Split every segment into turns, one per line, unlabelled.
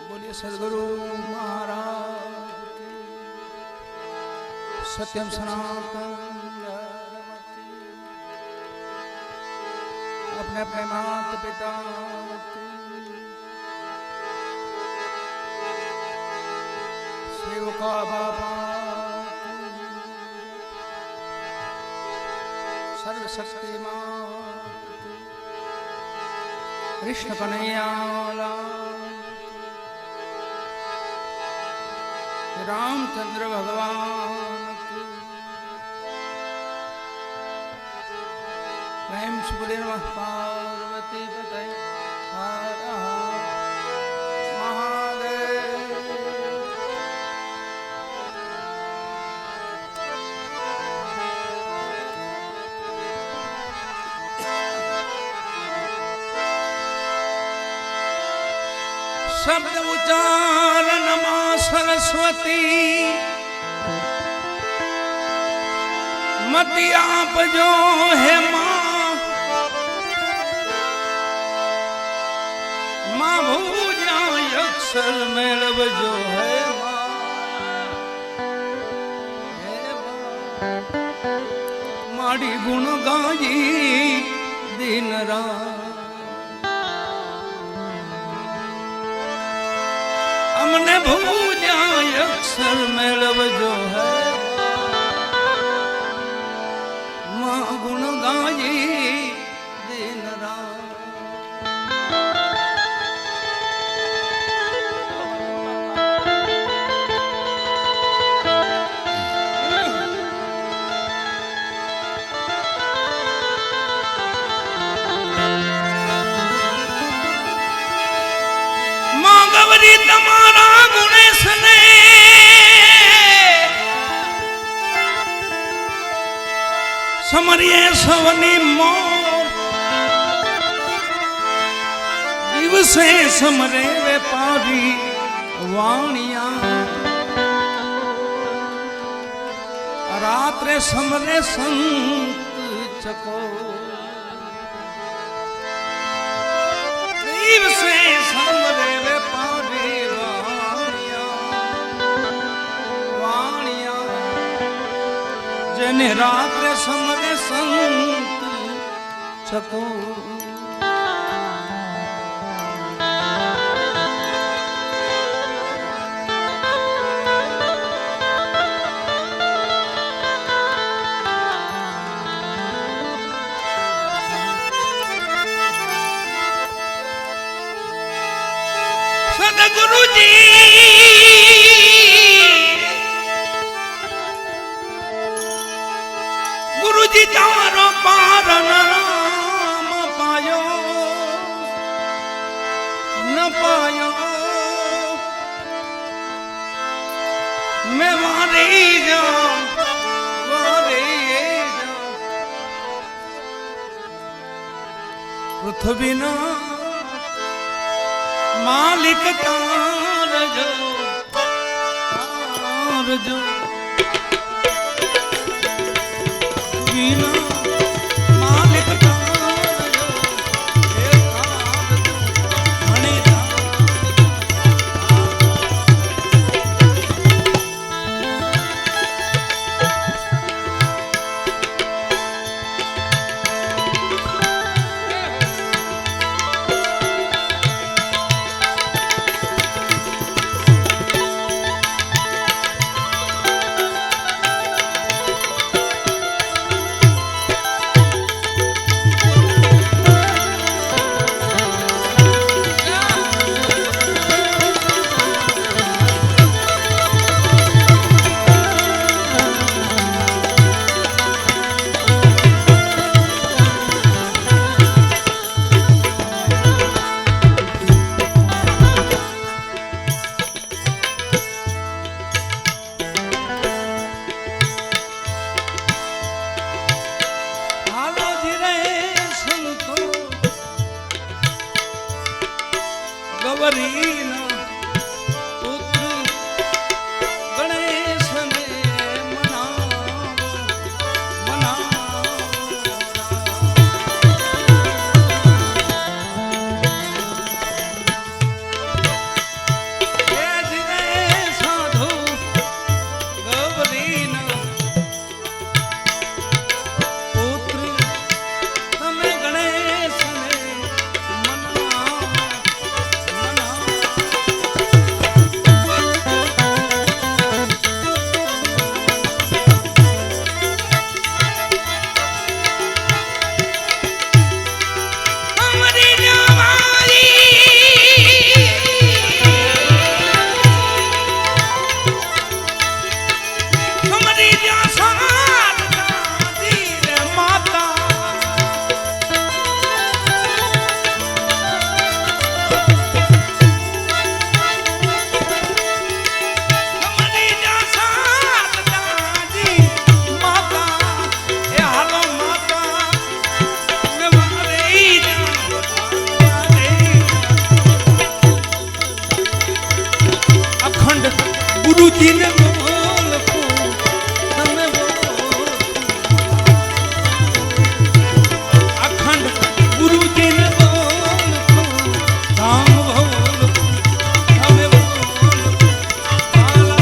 बोलिए सदगुरु महाराज की सत्यम सनातन अपने अपने माता पिता सेवका बाबा सर्वशक्तिमान कृष्ण कन्हैया रामचंद्र भगवान की प्रेम सुबुदे नमः पार्वती पतये हर हर महादेव। शब्द उच्चारण मां सरस्वती मति आप जो है मां भूजा अक्षर मेलव जो है माड़ी गुण गाई दिन रात हमने भूजा अक्षर मेलव जो है मां गुण गाई दिन रात। मां गौरी तमारा गुणेश ने समरिए सवनी मोर दिवसे समरे व्यापारी वाणिया रात्रे समरे संत चको दिवसे समरे व्यापारी वाणिया जने रात्रे समरे संत चको सदगुरु जी गुरु जी तारो पार नाम पायो न पायो मैं वारे जाऊं पृथ्वी ना मालिक तार जो बिना मालिक तार जो हे तार जो मणि ગુરુજીને બોલતું તમે બોલો અખંડ ગુરુજીને બોલતું ધામ બોલતું તમે બોલતું હાલો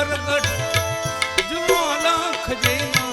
શિખરગઢ જુઓ લખ જઈનો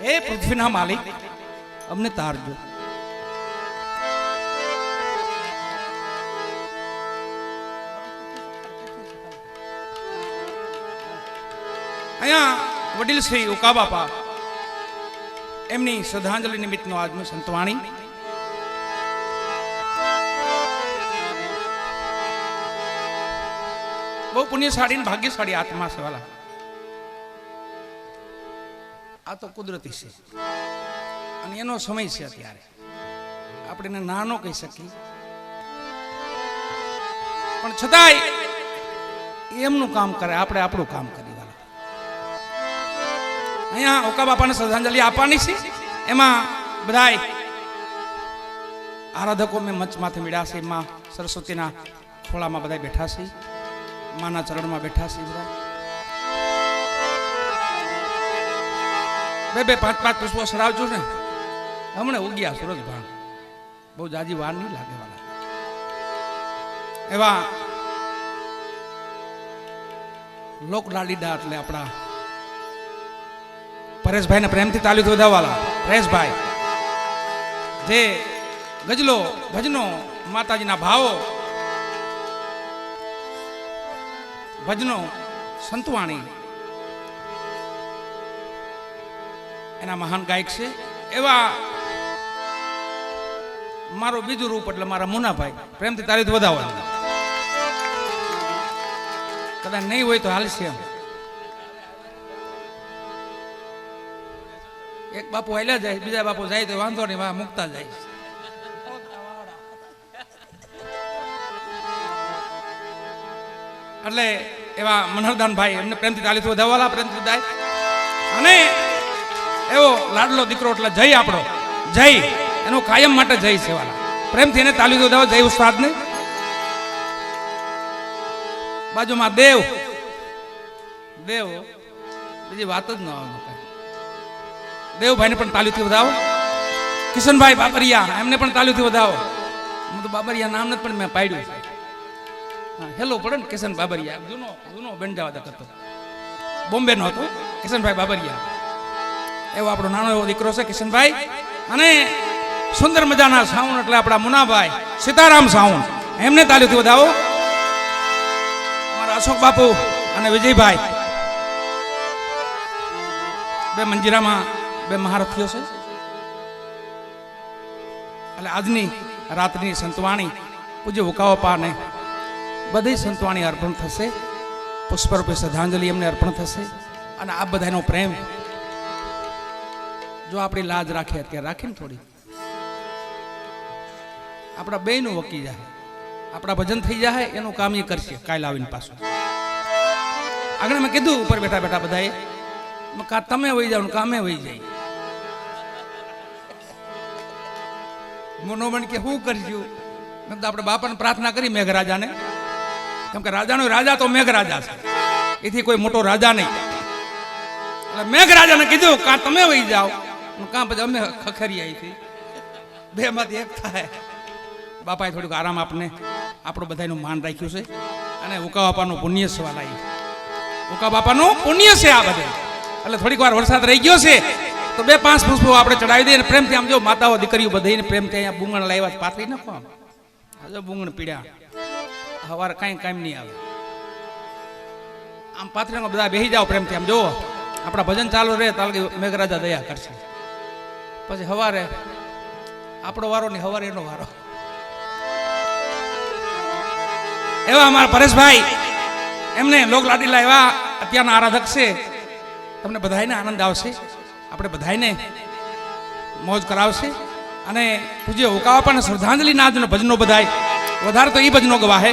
હે પૃથ્વીના માલિક અમને તારજો. અહીંયા વડીલ શ્રી ઉકા બાપા એમની શ્રદ્ધાંજલિ નિમિત્તનો આજનો સંતવાણી. બહુ પુણ્યશાળી ભાગ્યશાળી આત્મા છે વાલા. આ તો કુદરતી છે અને એનો સમય છે. અત્યારે આપણે એને નાનો કહી શકીએ પણ છતાંય એમનું કામ કરે, આપણે આપણું કામ કરી વાલા. અહીંયા ઓકા બાપાને શ્રદ્ધાંજલિ આપવાની છે. એમાં બધાય આરાધકો મેં મંચમાંથી મળ્યા છે. માં સરસ્વતીના ખોળામાં બધા બેઠા છે, માના ચરણમાં બેઠા છે. બધા બે બે પાંચ પાંચ પુષ્પો સરાવજો ને. હમણાં ઉગ્યા સુરજ ભાણ, બહુ જાજી વાર નહીં લાગે વાલા. એવા લોક લાડીદા એટલે આપણા પરેશભાઈ ને પ્રેમથી તાલીમ વધાવવાલા પરેશભાઈ, જે ગજલો ભજનો માતાજીના ભાવો ભજનો સંતવાણી એના મહાન ગાયક છે. એવા મારું બીજું રૂપ એટલે મારા મુનાભાઈ, પ્રેમથી તારીફ વધાવવા. કદાચ નહીં હોય તો હાલશે એમ. એક બાપુ હાલ્યા જાય, બીજા બાપુ જાય તો વાંધો નહીં, વા મુકતા જાય. એટલે એવા મનહરદાનભાઈ એમને પ્રેમથી તાલીફ વધાવવાલા, પ્રેમથી દાય. અને એવો લાડલો દીકરો એટલે જય આપણો જય, એનો કાયમ માટે જય છે વાલા. પ્રેમથી એને તાલીમ વધાવો. જય ઉસ્તાદને. બાજુમાં દેવ દેવ, બીજી વાત જ ન આવે. દેવભાઈને પણ તાલીમથી વધાવો. કિશનભાઈ બાબરિયા એમને પણ તાલીમથી વધાવો. હું તો બાબરિયા નામ નથી પણ મેં પાડ્યું છે. હેલો પડે ને કિશન બાબરિયા, જૂનો જૂનો બેન્જાવાદક હતો, બોમ્બે નો હતો કિશનભાઈ બાબરિયા. એવો આપણો નાનો એવો દીકરો છે કિશનભાઈ. અને સુંદર મજાના સાઉન્ડ એટલે આપણા મુનાભાઈ સીતારામ સાઉન્ડ, એમને તાલીમથી વધાવો. અમારા અશોક બાપુ અને વિજયભાઈ બે મંજીરામાં બે મહારથીઓ છે. એટલે આજની રાતની સંતવાણી પૂજ્ય ઉકાવપાને બધી સંતવાણી અર્પણ થશે. પુષ્પરૂપે શ્રદ્ધાંજલિ એમને અર્પણ થશે. અને આ બધાનો પ્રેમ જો આપણી લાજ રાખીએ, અત્યારે રાખીને થોડી, આપણા બેયનું વકી જાય, આપણા ભજન થઈ જાય, એનું કામ એ કરશે કાલ આવીને પાછું. આગળ મેં કીધું ઉપર બેઠા બેઠા બધાએ, તમે વહી જાવ કામે વહી જાય. મનોમન કે શું કરશું? આપણે બાપાને પ્રાર્થના કરી મેઘરાજાને, કેમ કે રાજાનો રાજા તો મેઘરાજા છે, એથી કોઈ મોટો રાજા નહીં. એટલે મેઘરાજાને કીધું કાં તમે વહી જાઓ, કાં પછી અમે ખખરી આવી. બે માંથી એક થાય. બાપાએ થોડુંક આરામ આપને આપણું બધાનું માન રાખ્યું છે. અને ઉકા બાપાનું પુણ્ય છે વાલા, ઉકા બાપાનું પુણ્ય છે આ બધું. એટલે થોડીક વાર વરસાદ રહી ગયો છે તો બે પાંચ પુષ્પો આપણે ચડાવી દઈએ. પ્રેમથી આમ જો માતાઓ દીકરીઓ બધાને પ્રેમથી અહીંયા બુંગણ લાવ્યા પાથરી નાખો. આમ જો બુંગણ પીડ્યા, સવારે કાંઈ કામ નહીં આવે. આમ પાથરીમાં બધા બેસી જાઓ પ્રેમથી. આમ જુઓ આપણા ભજન ચાલુ રહે તાલ મેઘરાજા દયા કરશે. પછી સવારે આપણો વારો નહીં, સવારે એનો વારો. એવા અમારા પરેશભાઈ એમને લોક લાડીલા એવા અત્યારના આરાધક છે. તમને બધાને આનંદ આવશે, આપણે બધાને મોજ કરાવશે. અને પૂજ્ય ઉકાવા પણ શ્રદ્ધાંજલિ ના ભજનો બધાય વધારે તો એ ભજનો ગવાહે.